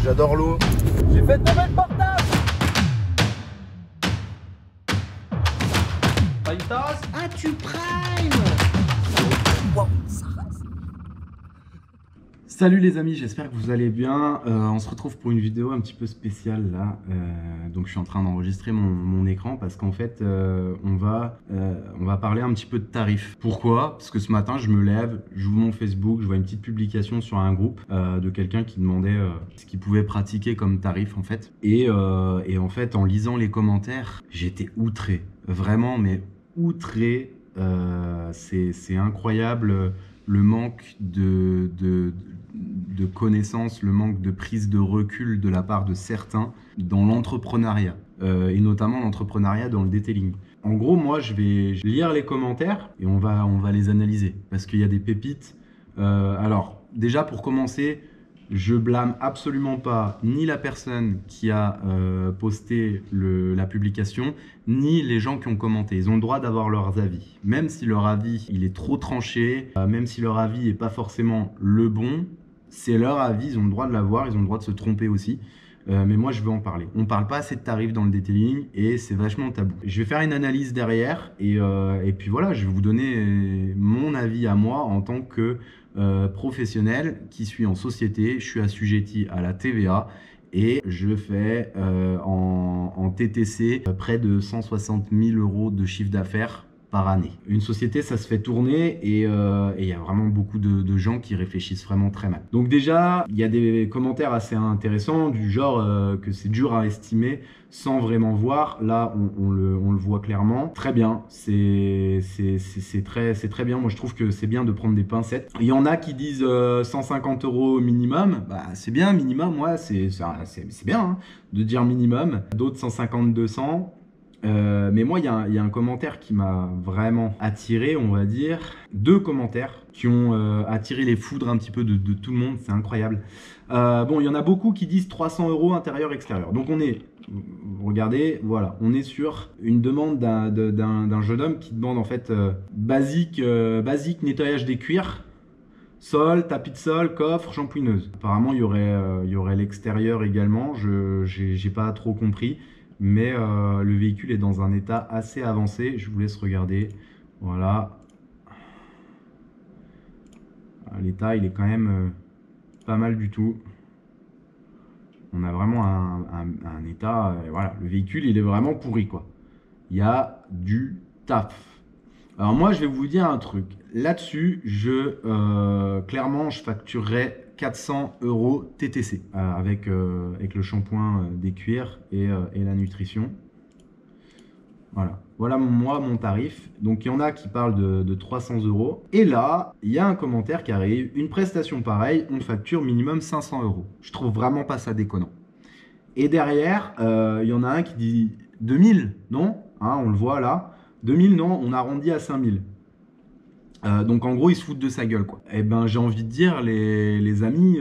J'adore l'eau. J'ai fait tomber le portable. Ah, tu prime. Wow. Salut les amis, j'espère que vous allez bien. On se retrouve pour une vidéo un petit peu spéciale là. Donc je suis en train d'enregistrer mon écran parce qu'en fait on va parler un petit peu de tarifs. Pourquoi? Parce que ce matin je me lève, j'ouvre mon Facebook, je vois une petite publication sur un groupe de quelqu'un qui demandait ce qu'il pouvait pratiquer comme tarif en fait. Et en fait en lisant les commentaires, j'étais outré. Vraiment mais outré. C'est incroyable. Le manque de connaissances, le manque de prise de recul de la part de certains dans l'entrepreneuriat, et notamment l'entrepreneuriat dans le detailing. En gros, moi, je vais lire les commentaires et on va les analyser parce qu'il y a des pépites. Alors, déjà, pour commencer, je blâme absolument pas ni la personne qui a posté la publication, ni les gens qui ont commenté. Ils ont le droit d'avoir leurs avis. Même si leur avis il est trop tranché, même si leur avis n'est pas forcément le bon, c'est leur avis, ils ont le droit de l'avoir, ils ont le droit de se tromper aussi. Mais moi, je veux en parler. On ne parle pas assez de tarifs dans le detailing et c'est vachement tabou. Je vais faire une analyse derrière et puis voilà, je vais vous donner mon avis à moi en tant que professionnel qui suis en société. Je suis assujetti à la TVA et je fais en TTC près de 160 000 € de chiffre d'affaires par année. Une société, ça se fait tourner et il y a vraiment beaucoup de gens qui réfléchissent vraiment très mal. Donc déjà, il y a des commentaires assez intéressants du genre que c'est dur à estimer sans vraiment voir. Là, on le voit clairement. Très bien, c'est très bien. Moi, je trouve que c'est bien de prendre des pincettes. Il y en a qui disent 150 € minimum. Bah, c'est bien, minimum, ouais, c'est bien hein, de dire minimum. D'autres 150, 200. Mais moi, il y a un commentaire qui m'a vraiment attiré, on va dire. Deux commentaires qui ont attiré les foudres un petit peu de tout le monde, c'est incroyable. Bon, il y en a beaucoup qui disent 300 € intérieur-extérieur. Donc on est, regardez, voilà, on est sur une demande d'un jeune homme qui demande en fait basique nettoyage des cuirs, sol, tapis de sol, coffre, shampouineuse. Apparemment, il y aurait l'extérieur également, j'ai pas trop compris. Mais le véhicule est dans un état assez avancé. Je vous laisse regarder. Voilà. L'état, il est quand même pas mal du tout. On a vraiment un état... voilà, le véhicule, il est vraiment pourri, quoi. Il y a du taf. Alors moi, je vais vous dire un truc. Là-dessus, clairement, je facturerais 400 € TTC avec le shampoing des cuirs et la nutrition. Voilà moi mon tarif. Donc il y en a qui parlent de 300 €. Et là, il y a un commentaire qui arrive. Une prestation pareille, on facture minimum 500 €. Je trouve vraiment pas ça déconnant. Et derrière, il y en a un qui dit 2000, non hein, on le voit là. 2000, non, on arrondit à 5000. Donc en gros ils se foutent de sa gueule quoi. Et ben j'ai envie de dire les amis,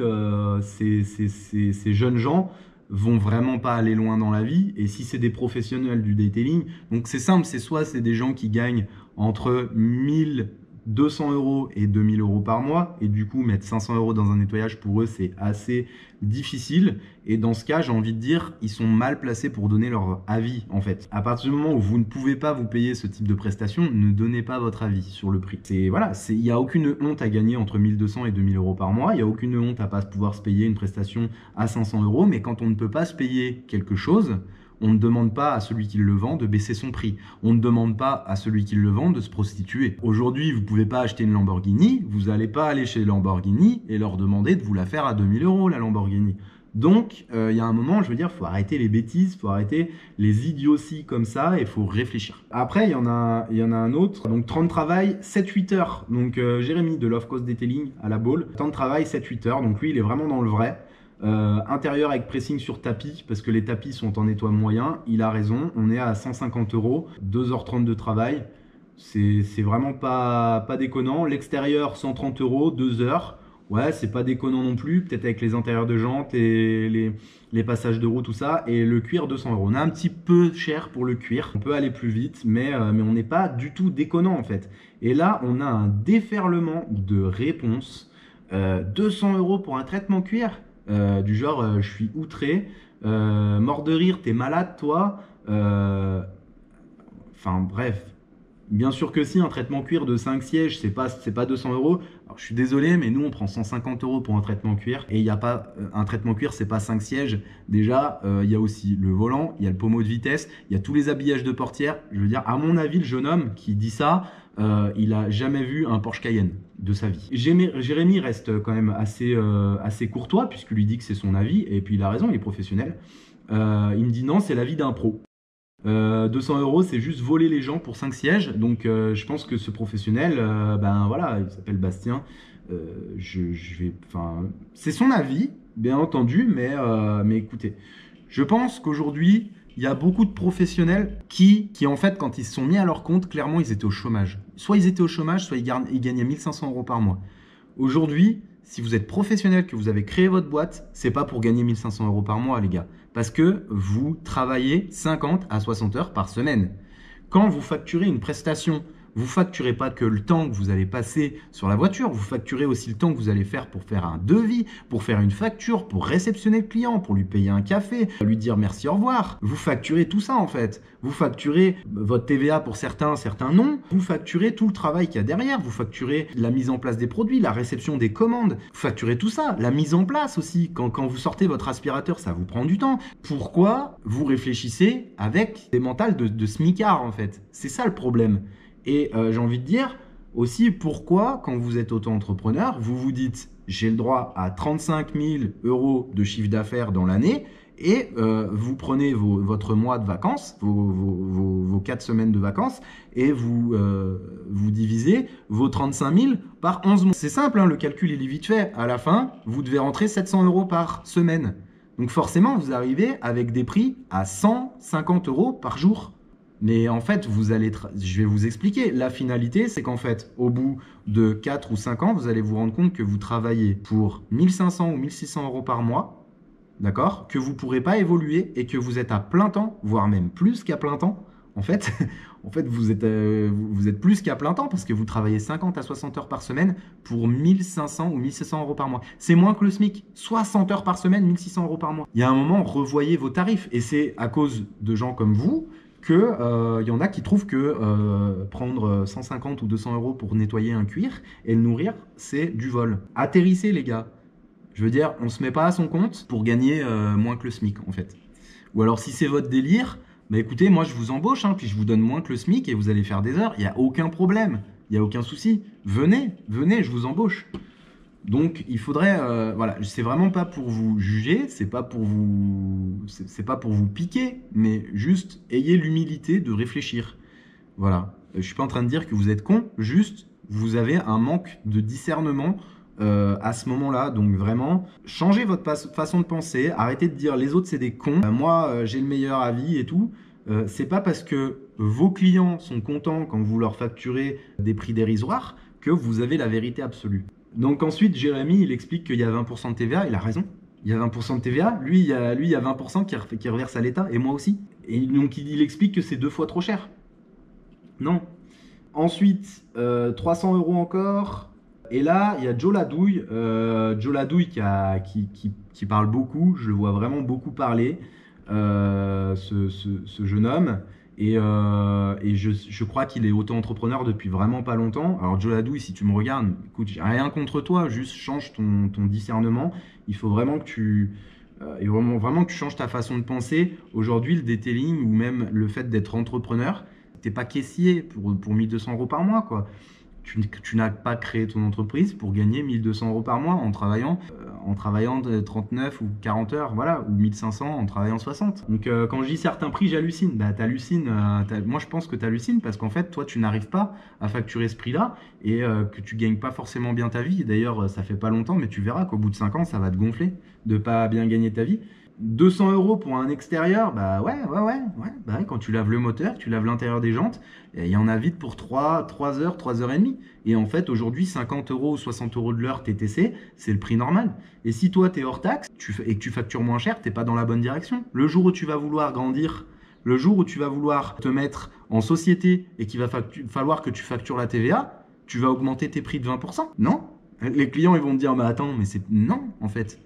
ces jeunes gens vont vraiment pas aller loin dans la vie. Et si c'est des professionnels du detailing, donc c'est simple, c'est des gens qui gagnent entre 1200 € et 2000 € par mois, et du coup mettre 500 € dans un nettoyage pour eux c'est assez difficile. Et dans ce cas, j'ai envie de dire, ils sont mal placés pour donner leur avis en fait. À partir du moment où vous ne pouvez pas vous payer ce type de prestation, ne donnez pas votre avis sur le prix. Voilà, il n'y a aucune honte à gagner entre 1200 et 2000 € par mois. Il n'y a aucune honte à pas pouvoir se payer une prestation à 500 €. Mais quand on ne peut pas se payer quelque chose, on ne demande pas à celui qui le vend de baisser son prix. On ne demande pas à celui qui le vend de se prostituer. Aujourd'hui, vous ne pouvez pas acheter une Lamborghini, vous n'allez pas aller chez Lamborghini et leur demander de vous la faire à 2000 € la Lamborghini. Donc, il y a un moment, je veux dire, il faut arrêter les bêtises, il faut arrêter les idioties comme ça et il faut réfléchir. Après, il y en a un autre. Donc, temps de travail, 7-8 heures. Donc, Jérémy de Love Cost Detailing à la Baule. Temps de travail, 7-8 heures. Donc, lui, il est vraiment dans le vrai. Intérieur avec pressing sur tapis parce que les tapis sont en nettoie moyen. Il a raison, on est à 150 €, 2h30 de travail. C'est vraiment pas déconnant. L'extérieur, 130 €, 2 heures. Ouais, c'est pas déconnant non plus, peut-être avec les intérieurs de jantes et les passages de roue, tout ça. Et le cuir, 200 €. On est un petit peu cher pour le cuir. On peut aller plus vite, mais on n'est pas du tout déconnant en fait. Et là, on a un déferlement de réponses. 200 € pour un traitement cuir. du genre je suis outré, mort de rire, t'es malade toi. Enfin bref. Bien sûr que si, un traitement cuir de 5 sièges, c'est pas 200 euros. Alors, je suis désolé, mais nous, on prend 150 euros pour un traitement cuir. Et il n'y a pas un traitement cuir, c'est pas 5 sièges. Déjà, il y a aussi le volant, il y a le pommeau de vitesse, il y a tous les habillages de portière. Je veux dire, à mon avis, le jeune homme qui dit ça, il a jamais vu un Porsche Cayenne de sa vie. Jérémy reste quand même assez courtois, puisque lui dit que c'est son avis. Et puis, il a raison, il est professionnel. Il me dit non, c'est l'avis d'un pro. 200 euros, c'est juste voler les gens pour 5 sièges. Donc, je pense que ce professionnel, ben voilà, il s'appelle Bastien. C'est son avis, bien entendu, mais écoutez, je pense qu'aujourd'hui, il y a beaucoup de professionnels qui, en fait, quand ils se sont mis à leur compte, clairement, ils étaient au chômage. Soit ils étaient au chômage, soit ils gagnaient 1500 euros par mois. Aujourd'hui, si vous êtes professionnel, que vous avez créé votre boîte, c'est pas pour gagner 1500 euros par mois, les gars. Parce que vous travaillez 50 à 60 heures par semaine. Quand vous facturez une prestation, vous facturez pas que le temps que vous allez passer sur la voiture, vous facturez aussi le temps que vous allez faire pour faire un devis, pour faire une facture, pour réceptionner le client, pour lui payer un café, lui dire merci, au revoir. Vous facturez tout ça en fait. Vous facturez votre TVA pour certains non. Vous facturez tout le travail qu'il y a derrière. Vous facturez la mise en place des produits, la réception des commandes. Vous facturez tout ça. La mise en place aussi. Quand vous sortez votre aspirateur, ça vous prend du temps. Pourquoi vous réfléchissez avec des mentales de smicard en fait? C'est ça le problème. Et j'ai envie de dire aussi pourquoi, quand vous êtes auto-entrepreneur, vous vous dites j'ai le droit à 35 000 euros de chiffre d'affaires dans l'année et vous prenez votre mois de vacances, vos 4 semaines de vacances et vous divisez vos 35 000 par 11 mois. C'est simple, hein, le calcul il est vite fait. À la fin, vous devez rentrer 700 euros par semaine. Donc forcément, vous arrivez avec des prix à 150 euros par jour. Mais en fait, je vais vous expliquer. La finalité, c'est qu'en fait, au bout de 4 ou 5 ans, vous allez vous rendre compte que vous travaillez pour 1500 ou 1600 euros par mois, d'accord? Que vous ne pourrez pas évoluer et que vous êtes à plein temps, voire même plus qu'à plein temps. En fait, vous êtes plus qu'à plein temps parce que vous travaillez 50 à 60 heures par semaine pour 1500 ou 1600 euros par mois. C'est moins que le SMIC. 60 heures par semaine, 1600 euros par mois. Il y a un moment, revoyez vos tarifs. Et c'est à cause de gens comme vous qu'il y en a qui trouvent que prendre 150 ou 200 euros pour nettoyer un cuir et le nourrir, c'est du vol. Atterrissez les gars. Je veux dire, on ne se met pas à son compte pour gagner moins que le SMIC en fait. Ou alors si c'est votre délire, bah écoutez, moi je vous embauche, hein, puis je vous donne moins que le SMIC et vous allez faire des heures. Il n'y a aucun problème, il n'y a aucun souci. Venez, je vous embauche. Donc il faudrait, voilà, c'est vraiment pas pour vous juger, c'est pas pour vous piquer, mais juste ayez l'humilité de réfléchir. Voilà, je suis pas en train de dire que vous êtes con, juste vous avez un manque de discernement à ce moment-là. Donc vraiment, changez votre façon de penser, arrêtez de dire les autres c'est des cons, moi j'ai le meilleur avis et tout. C'est pas parce que vos clients sont contents quand vous leur facturez des prix dérisoires que vous avez la vérité absolue. Donc ensuite, Jérémy, il explique qu'il y a 20% de TVA, il a raison. Il y a 20% de TVA, lui, il y a 20% qui reverse à l'État, et moi aussi. Et donc il explique que c'est 2 fois trop cher. Non. Ensuite, 300 euros encore. Et là, il y a Joe Ladouille. Joe Ladouille qui parle beaucoup, je le vois vraiment beaucoup parler, ce jeune homme. Et je crois qu'il est auto-entrepreneur depuis vraiment pas longtemps. Alors Joe Ladouille, si tu me regardes, écoute, j'ai rien contre toi, juste change ton discernement. Il faut vraiment que tu changes ta façon de penser. Aujourd'hui, le detailing ou même le fait d'être entrepreneur, t'es pas caissier pour 1200 euros par mois, quoi. Tu n'as pas créé ton entreprise pour gagner 1200 euros par mois en travaillant 39 ou 40 heures, voilà, ou 1500 en travaillant 60. Donc quand je dis certains prix, j'hallucine. Bah t'hallucines, moi je pense que t'hallucines parce qu'en fait, toi tu n'arrives pas à facturer ce prix-là et que tu gagnes pas forcément bien ta vie. D'ailleurs, ça fait pas longtemps, mais tu verras qu'au bout de 5 ans, ça va te gonfler de pas bien gagner ta vie. 200 euros pour un extérieur, bah ouais, quand tu laves le moteur, tu laves l'intérieur des jantes, il y en a vite pour 3 heures, 3 heures et demie. Et en fait, aujourd'hui, 50 euros ou 60 euros de l'heure TTC, c'est le prix normal. Et si toi, tu es hors taxe et que tu factures moins cher, tu n'es pas dans la bonne direction. Le jour où tu vas vouloir grandir, le jour où tu vas vouloir te mettre en société et qu'il va falloir que tu factures la TVA, tu vas augmenter tes prix de 20%. Non. Les clients, ils vont te dire, mais attends, mais c'est... Non, en fait.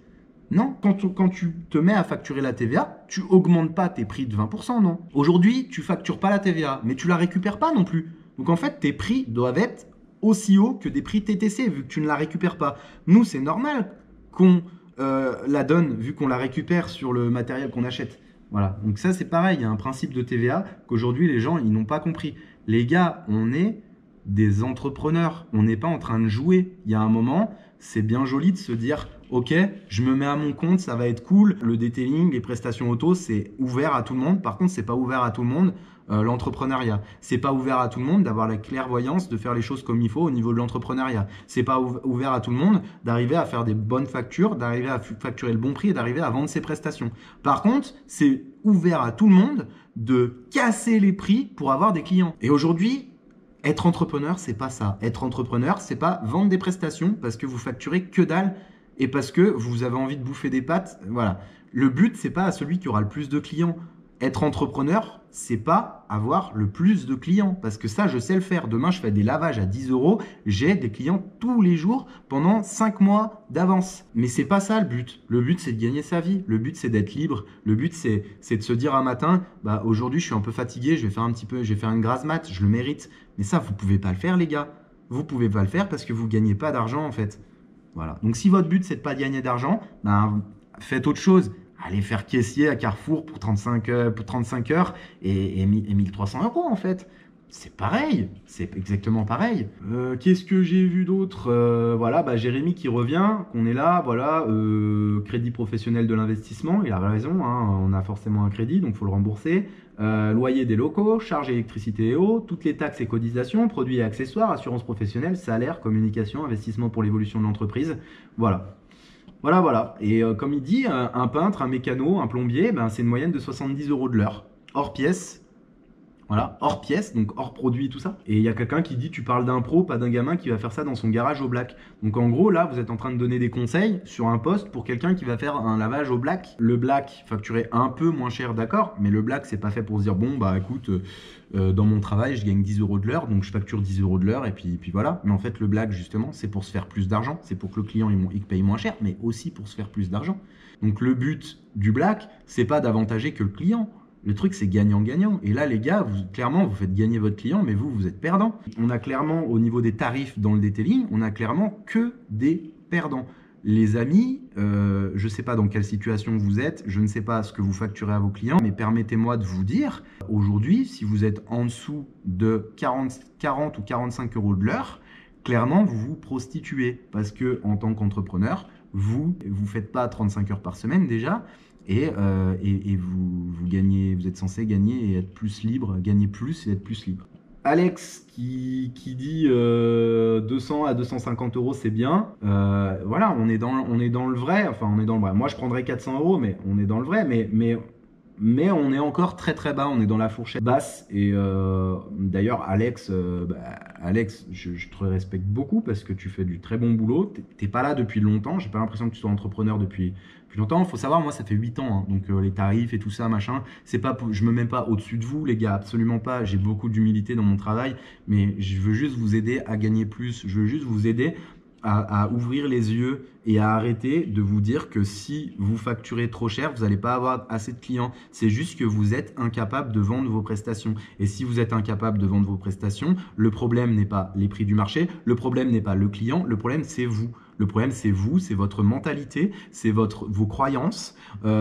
Non, quand tu te mets à facturer la TVA, tu augmentes pas tes prix de 20%, non. Aujourd'hui, tu factures pas la TVA, mais tu la récupères pas non plus. Donc en fait, tes prix doivent être aussi hauts que des prix TTC, vu que tu ne la récupères pas. Nous, c'est normal qu'on la donne, vu qu'on la récupère sur le matériel qu'on achète. Voilà, donc ça c'est pareil, il y a un principe de TVA qu'aujourd'hui les gens, ils n'ont pas compris. Les gars, on est des entrepreneurs, on n'est pas en train de jouer. Il y a un moment, c'est bien joli de se dire ok, je me mets à mon compte, ça va être cool. Le detailing, les prestations auto, c'est ouvert à tout le monde. Par contre, c'est pas ouvert à tout le monde l'entrepreneuriat. C'est pas ouvert à tout le monde d'avoir la clairvoyance de faire les choses comme il faut au niveau de l'entrepreneuriat. C'est pas ouvert à tout le monde d'arriver à faire des bonnes factures, d'arriver à facturer le bon prix et d'arriver à vendre ses prestations. Par contre, c'est ouvert à tout le monde de casser les prix pour avoir des clients. Et aujourd'hui, être entrepreneur, c'est pas ça. Être entrepreneur, c'est pas vendre des prestations parce que vous facturez que dalle et parce que vous avez envie de bouffer des pâtes. Voilà. Le but, c'est pas celui qui aura le plus de clients. Être entrepreneur, c'est pas avoir le plus de clients parce que ça, je sais le faire. Demain, je fais des lavages à 10 €. J'ai des clients tous les jours pendant 5 mois d'avance. Mais c'est pas ça le but. Le but, c'est de gagner sa vie. Le but, c'est d'être libre. Le but, c'est de se dire un matin, bah, aujourd'hui, je suis un peu fatigué, je vais faire une grasse mat, je le mérite. Mais ça, vous pouvez pas le faire, les gars. Vous pouvez pas le faire parce que vous gagnez pas d'argent, en fait. Voilà. Donc, si votre but, c'est de pas gagner d'argent, ben, faites autre chose. Allez faire caissier à Carrefour pour 35 heures et 1300 € en fait. C'est pareil, c'est exactement pareil. Qu'est-ce que j'ai vu d'autre voilà, bah, Jérémy qui revient, qu'on est là, voilà, crédit professionnel de l'investissement, il a raison, hein, on a forcément un crédit, donc il faut le rembourser. Loyer des locaux, charges électricité et eau, toutes les taxes et cotisations, produits et accessoires, assurance professionnelle, salaire, communication, investissement pour l'évolution de l'entreprise. Voilà. Voilà. Et comme il dit, un peintre, un mécano, un plombier, ben, c'est une moyenne de 70 € de l'heure. Hors pièce. Voilà, hors pièce, donc hors produit, tout ça. Et il y a quelqu'un qui dit, tu parles d'un pro, pas d'un gamin qui va faire ça dans son garage au black. Donc en gros, là, vous êtes en train de donner des conseils sur un poste pour quelqu'un qui va faire un lavage au black. Le black, facturé un peu moins cher, d'accord, mais le black, c'est pas fait pour se dire, bon, bah écoute, dans mon travail, je gagne 10 € de l'heure, donc je facture 10 € de l'heure, et puis voilà. Mais en fait, le black, justement, c'est pour se faire plus d'argent, c'est pour que le client, il paye moins cher, mais aussi pour se faire plus d'argent. Donc le but du black, c'est pas d'avantager que le client. Le truc, c'est gagnant-gagnant. Et là, les gars, clairement, vous faites gagner votre client, mais vous êtes perdant. On a clairement, au niveau des tarifs dans le detailing, on a clairement que des perdants. Les amis, je ne sais pas dans quelle situation vous êtes, je ne sais pas ce que vous facturez à vos clients, mais permettez-moi de vous dire, aujourd'hui, si vous êtes en dessous de 40 ou 45 € de l'heure, clairement, vous vous prostituez. Parce que en tant qu'entrepreneur, vous faites pas 35 heures par semaine déjà, et vous gagnez, vous êtes censé gagner et être plus libre, gagner plus et être plus libre. Alex qui dit 200 à 250 € c'est bien. Voilà, on est dans le vrai. Enfin, on est dans le vrai. Moi, je prendrais 400 €, mais on est dans le vrai. Mais on est encore très très bas. On est dans la fourchette basse. Et d'ailleurs, Alex, je te respecte beaucoup parce que tu fais du très bon boulot. T'es pas là depuis longtemps. J'ai pas l'impression que tu sois entrepreneur depuis longtemps. Il faut savoir, moi, ça fait 8 ans. Hein, donc, les tarifs et tout ça, machin, c'est pas je me mets pas au-dessus de vous, les gars. Absolument pas. J'ai beaucoup d'humilité dans mon travail. Mais je veux juste vous aider à gagner plus. Je veux juste vous aider à ouvrir les yeux et à arrêter de vous dire que si vous facturez trop cher, vous n'allez pas avoir assez de clients. C'est juste que vous êtes incapable de vendre vos prestations. Et si vous êtes incapable de vendre vos prestations, le problème n'est pas les prix du marché, le problème n'est pas le client, le problème c'est vous. Le problème c'est vous, c'est votre mentalité, c'est vos croyances,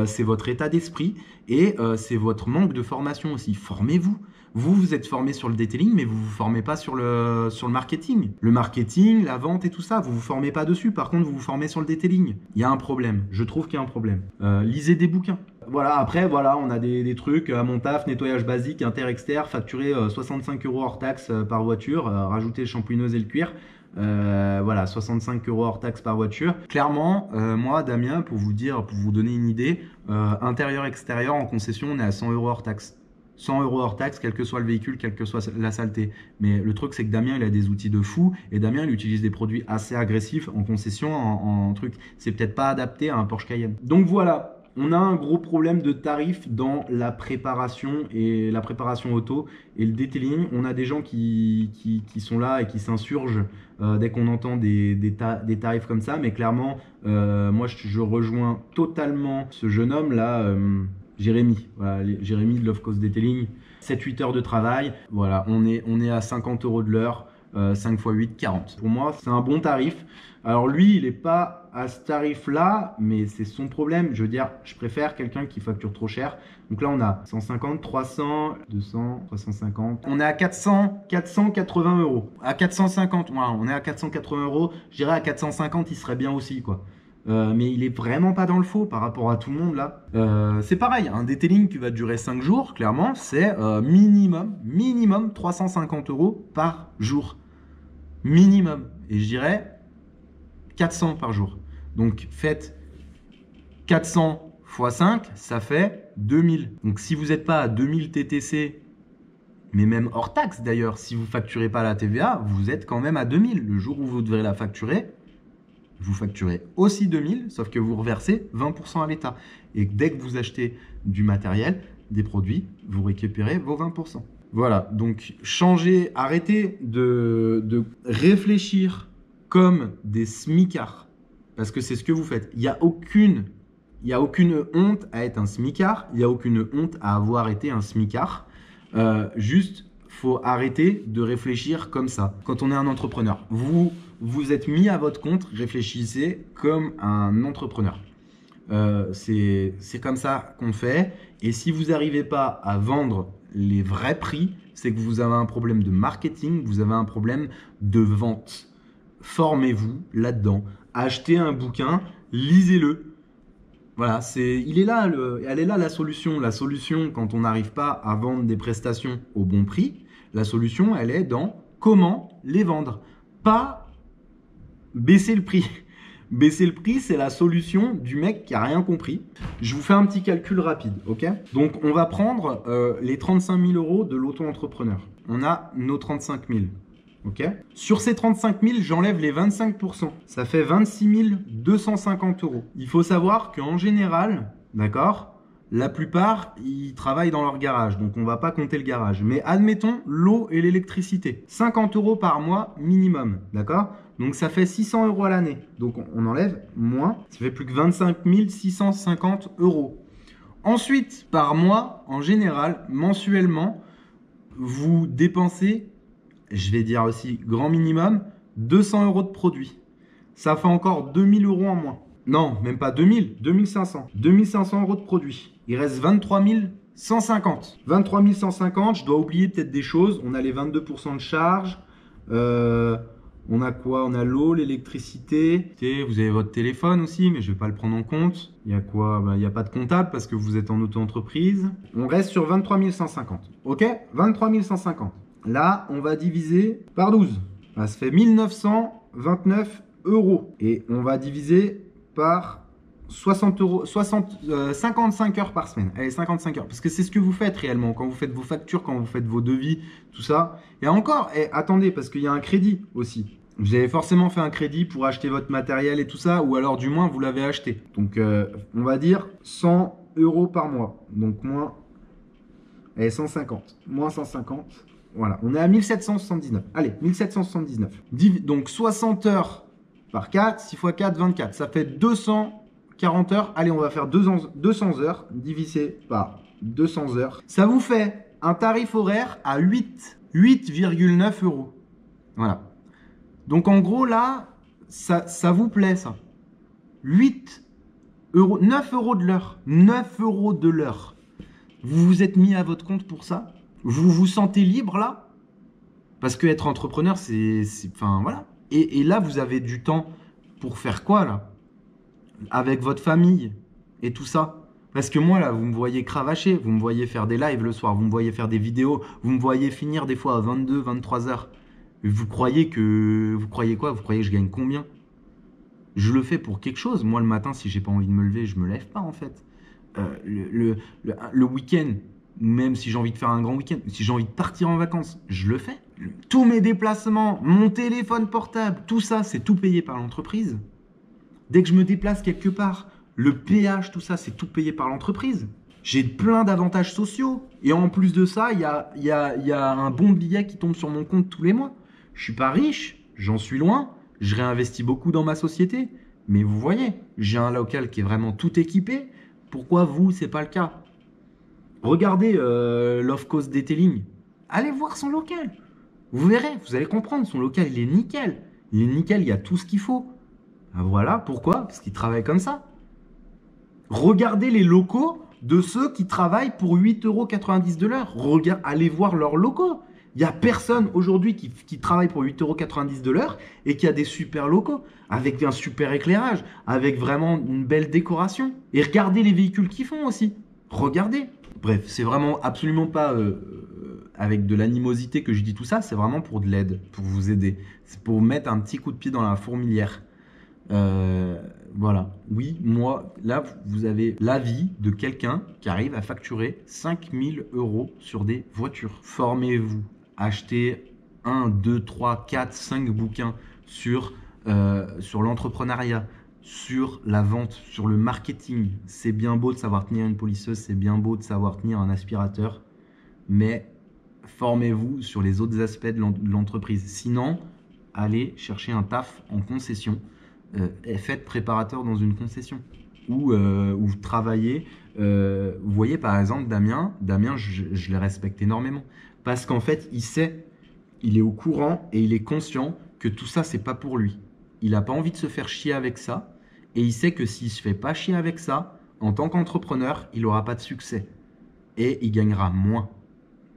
c'est votre état d'esprit et c'est votre manque de formation aussi. Formez-vous. Vous êtes formé sur le detailing, mais vous ne vous formez pas sur le marketing. Le marketing, la vente et tout ça, vous ne vous formez pas dessus. Par contre, vous vous formez sur le detailing. Il y a un problème. Je trouve qu'il y a un problème. Lisez des bouquins. Voilà, après, voilà, on a des trucs à mon taf, nettoyage basique, inter-exter, facturé 65 € hors taxe par voiture, rajouter le shampouineuse et le cuir. Voilà, 65 € hors taxe par voiture. Clairement, moi, Damien, pour vous donner une idée, intérieur-extérieur en concession, on est à 100 € hors taxe. 100 € hors taxe, quel que soit le véhicule, quelle que soit la saleté. Mais le truc, c'est que Damien, il a des outils de fou et Damien, il utilise des produits assez agressifs en concession, en truc. C'est peut-être pas adapté à un Porsche Cayenne. Donc voilà. On a un gros problème de tarif dans la préparation et la préparation auto et le detailing. On a des gens qui sont là et qui s'insurgent dès qu'on entend des tarifs comme ça. Mais clairement, moi, je rejoins totalement ce jeune homme là, Jérémy. Voilà, Jérémy de Love Cost Detailing. 7-8 heures de travail. Voilà, on est à 50 € de l'heure. 5 x 8, 40. Pour moi, c'est un bon tarif. Alors lui, il n'est pas à ce tarif-là, mais c'est son problème. Je veux dire, je préfère quelqu'un qui facture trop cher. Donc là, on a 150, 300, 200, 350. On est à 480 €. À 450, voilà, on est à 480 €. Je dirais à 450, il serait bien aussi, quoi. Mais il est vraiment pas dans le faux par rapport à tout le monde là. C'est pareil, un detailing qui va durer 5 jours, clairement, c'est minimum 350 € par jour. Minimum. Et je dirais 400 par jour. Donc faites 400 x 5, ça fait 2000. Donc si vous n'êtes pas à 2000 TTC, mais même hors taxe d'ailleurs, si vous ne facturez pas la TVA, vous êtes quand même à 2000. Le jour où vous devrez la facturer, vous facturez aussi 2000, sauf que vous reversez 20% à l'État. Et dès que vous achetez du matériel, des produits, vous récupérez vos 20%. Voilà, donc changez, arrêtez de réfléchir comme des smicards, parce que c'est ce que vous faites. Il n'y a aucune honte à être un smicard, il n'y a aucune honte à avoir été un smicard. Juste, faut arrêter de réfléchir comme ça. Quand on est un entrepreneur, vous êtes mis à votre compte, réfléchissez comme un entrepreneur. C'est comme ça qu'on fait. Et si vous n'arrivez pas à vendre les vrais prix, c'est que vous avez un problème de marketing, vous avez un problème de vente. Formez-vous là-dedans. Achetez un bouquin, lisez-le. Voilà, elle est là la solution. La solution, quand on n'arrive pas à vendre des prestations au bon prix, la solution, elle est dans comment les vendre. Pas baisser le prix. Baisser le prix, c'est la solution du mec qui n'a rien compris. Je vous fais un petit calcul rapide, ok? Donc, on va prendre les 35 000 € de l'auto-entrepreneur. On a nos 35 000, ok? Sur ces 35 000, j'enlève les 25%. Ça fait 26 250 €. Il faut savoir qu'en général, d'accord, la plupart, ils travaillent dans leur garage. Donc, on ne va pas compter le garage. Mais admettons l'eau et l'électricité. 50 € par mois minimum, d'accord? Donc, ça fait 600 € à l'année. Donc, on enlève moins. Ça fait plus que 25 650 €. Ensuite, par mois, en général, mensuellement, vous dépensez, je vais dire aussi grand minimum, 200 € de produits. Ça fait encore 2000 € en moins. Non, même pas 2000, 2500. 2500 € de produits. Il reste 23 150. 23 150, je dois oublier peut-être des choses. On a les 22% de charge. On a quoi? On a l'eau, l'électricité. Vous avez votre téléphone aussi, mais je ne vais pas le prendre en compte. Il y a quoi? Il n'y a pas de comptable parce que vous êtes en auto-entreprise. On reste sur 23 150. Ok? 23 150. Là, on va diviser par 12. Ça fait 1929 €. Et on va diviser par 60 €, 55 heures par semaine. Allez, 55 heures. Parce que c'est ce que vous faites réellement. Quand vous faites vos factures, quand vous faites vos devis, tout ça. Et encore, attendez, parce qu'il y a un crédit aussi. Vous avez forcément fait un crédit pour acheter votre matériel et tout ça. Ou alors, du moins, vous l'avez acheté. Donc, on va dire 100 € par mois. Donc, moins 150. Moins 150. Voilà, on est à 1779. Allez, 1779. Donc, 60 heures par 4. 6 x 4, 24. Ça fait 240 heures. Allez, on va faire 200 heures divisé par 200 heures. Ça vous fait un tarif horaire à 8,9 €. Voilà. Donc, en gros, là, ça vous plaît, ça. 8 €, 9 € de l'heure. 9 € de l'heure. Vous vous êtes mis à votre compte pour ça? Vous vous sentez libre, là? Parce que être entrepreneur, enfin, voilà. Et là, vous avez du temps pour faire quoi, là? Avec votre famille et tout ça. Parce que moi, là, vous me voyez cravacher, vous me voyez faire des lives le soir, vous me voyez faire des vidéos, vous me voyez finir des fois à 22, 23 heures. Vous croyez quoi? Vous croyez que je gagne combien? Je le fais pour quelque chose. Moi, le matin, si j'ai pas envie de me lever, je me lève pas, en fait. Le week-end, même si j'ai envie de faire un grand week-end, si j'ai envie de partir en vacances, je le fais. Tous mes déplacements, mon téléphone portable, tout ça, c'est tout payé par l'entreprise. Dès que je me déplace quelque part, Le péage, tout ça, c'est tout payé par l'entreprise. J'ai plein d'avantages sociaux. Et en plus de ça, il y a un bon billet qui tombe sur mon compte tous les mois. Je suis pas riche, j'en suis loin. Je réinvestis beaucoup dans ma société. Mais vous voyez, j'ai un local qui est vraiment tout équipé. Pourquoi vous, c'est pas le cas? Regardez l'off cost detailing. Allez voir son local. Vous verrez, vous allez comprendre. Son local, il est nickel. Il est nickel, il y a tout ce qu'il faut. Ben voilà, pourquoi? Parce qu'il travaille comme ça. Regardez les locaux de ceux qui travaillent pour 8,90 € de l'heure. Allez voir leurs locaux. Il n'y a personne aujourd'hui qui travaille pour 8,90 € de l'heure et qui a des super locaux, avec un super éclairage, avec vraiment une belle décoration. Et regardez les véhicules qu'ils font aussi. Regardez. Bref, c'est vraiment absolument pas avec de l'animosité que je dis tout ça, c'est vraiment pour de l'aide, pour vous aider. C'est pour mettre un petit coup de pied dans la fourmilière. Voilà. Oui, moi, là, vous avez l'avis de quelqu'un qui arrive à facturer 5 000 € sur des voitures. Formez-vous. Achetez 1, 2, 3, 4, 5 bouquins sur l'entrepreneuriat, sur la vente, sur le marketing. C'est bien beau de savoir tenir une polisseuse, c'est bien beau de savoir tenir un aspirateur, mais formez-vous sur les autres aspects de l'entreprise. Sinon, allez chercher un taf en concession. Faites préparateur dans une concession ou travaillez. Vous voyez par exemple Damien, je le respecte énormément parce qu'en fait il sait, il est au courant et il est conscient que tout ça c'est pas pour lui. Il n'a pas envie de se faire chier avec ça et il sait que s'il se fait pas chier avec ça, en tant qu'entrepreneur, il n'aura pas de succès et il gagnera moins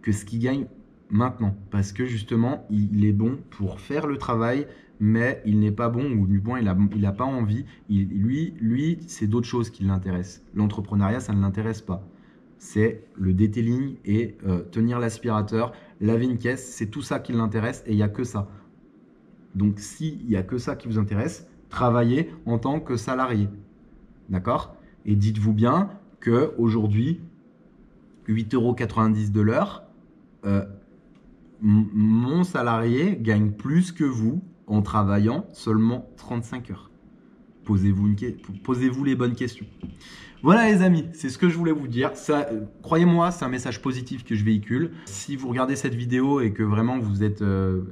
que ce qu'il gagne maintenant parce que justement il est bon pour faire le travail. Mais il n'est pas bon, ou du moins il a pas envie. Lui, c'est d'autres choses qui l'intéressent. L'entrepreneuriat, ça ne l'intéresse pas. C'est le detailing et tenir l'aspirateur, laver une caisse, c'est tout ça qui l'intéresse et il n'y a que ça. Donc s'il n'y a que ça qui vous intéresse, travaillez en tant que salarié. D'accord? Et dites-vous bien qu'aujourd'hui, 8,90 € de l'heure, mon salarié gagne plus que vous en travaillant seulement 35 heures. Posez-vous les bonnes questions. Voilà les amis, c'est ce que je voulais vous dire. Croyez-moi, c'est un message positif que je véhicule. Si vous regardez cette vidéo et que vraiment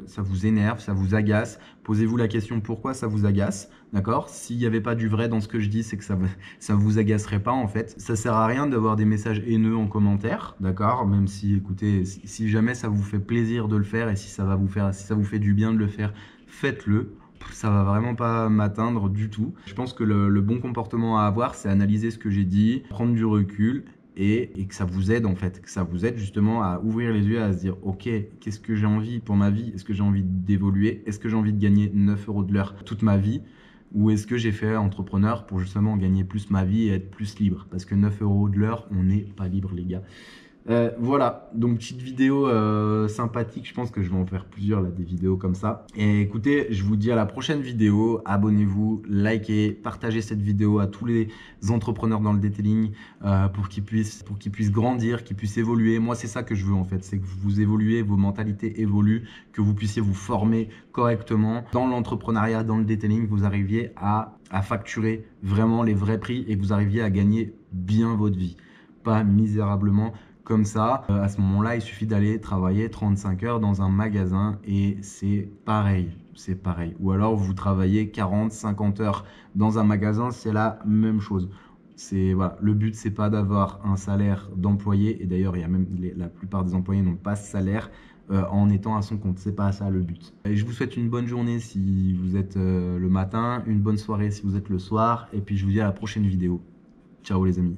ça vous énerve, ça vous agace, posez-vous la question pourquoi ça vous agace. D'accord? S'il n'y avait pas du vrai dans ce que je dis, c'est que ça vous agacerait pas en fait. Ça sert à rien d'avoir des messages haineux en commentaire. D'accord? Même si, écoutez, si jamais ça vous fait plaisir de le faire et si ça vous fait du bien de le faire, faites-le. Ça va vraiment pas m'atteindre du tout. Je pense que le bon comportement à avoir, c'est analyser ce que j'ai dit, prendre du recul et que ça vous aide en fait. Que ça vous aide justement à ouvrir les yeux, à se dire ok, qu'est-ce que j'ai envie pour ma vie? Est-ce que j'ai envie d'évoluer? Est-ce que j'ai envie de gagner 9 € de l'heure toute ma vie? Ou est-ce que j'ai fait entrepreneur pour justement gagner plus ma vie et être plus libre? Parce que 9 € de l'heure, on n'est pas libre les gars. Voilà, donc petite vidéo sympathique, je pense que je vais en faire plusieurs là, des vidéos comme ça. Et écoutez, je vous dis à la prochaine vidéo, abonnez-vous, likez, partagez cette vidéo à tous les entrepreneurs dans le detailing pour qu'ils puissent grandir, qu'ils puissent évoluer. Moi c'est ça que je veux en fait, c'est que vous évoluez, vos mentalités évoluent, que vous puissiez vous former correctement dans l'entrepreneuriat, dans le detailing, que vous arriviez à facturer vraiment les vrais prix et que vous arriviez à gagner bien votre vie, pas misérablement. Comme ça, à ce moment-là, il suffit d'aller travailler 35 heures dans un magasin et c'est pareil. Ou alors, vous travaillez 40, 50 heures dans un magasin, c'est la même chose. Voilà. Le but, c'est pas d'avoir un salaire d'employé. Et d'ailleurs, la plupart des employés n'ont pas ce salaire en étant à son compte. C'est pas ça le but. Et je vous souhaite une bonne journée si vous êtes le matin, une bonne soirée si vous êtes le soir. Et puis, je vous dis à la prochaine vidéo. Ciao les amis.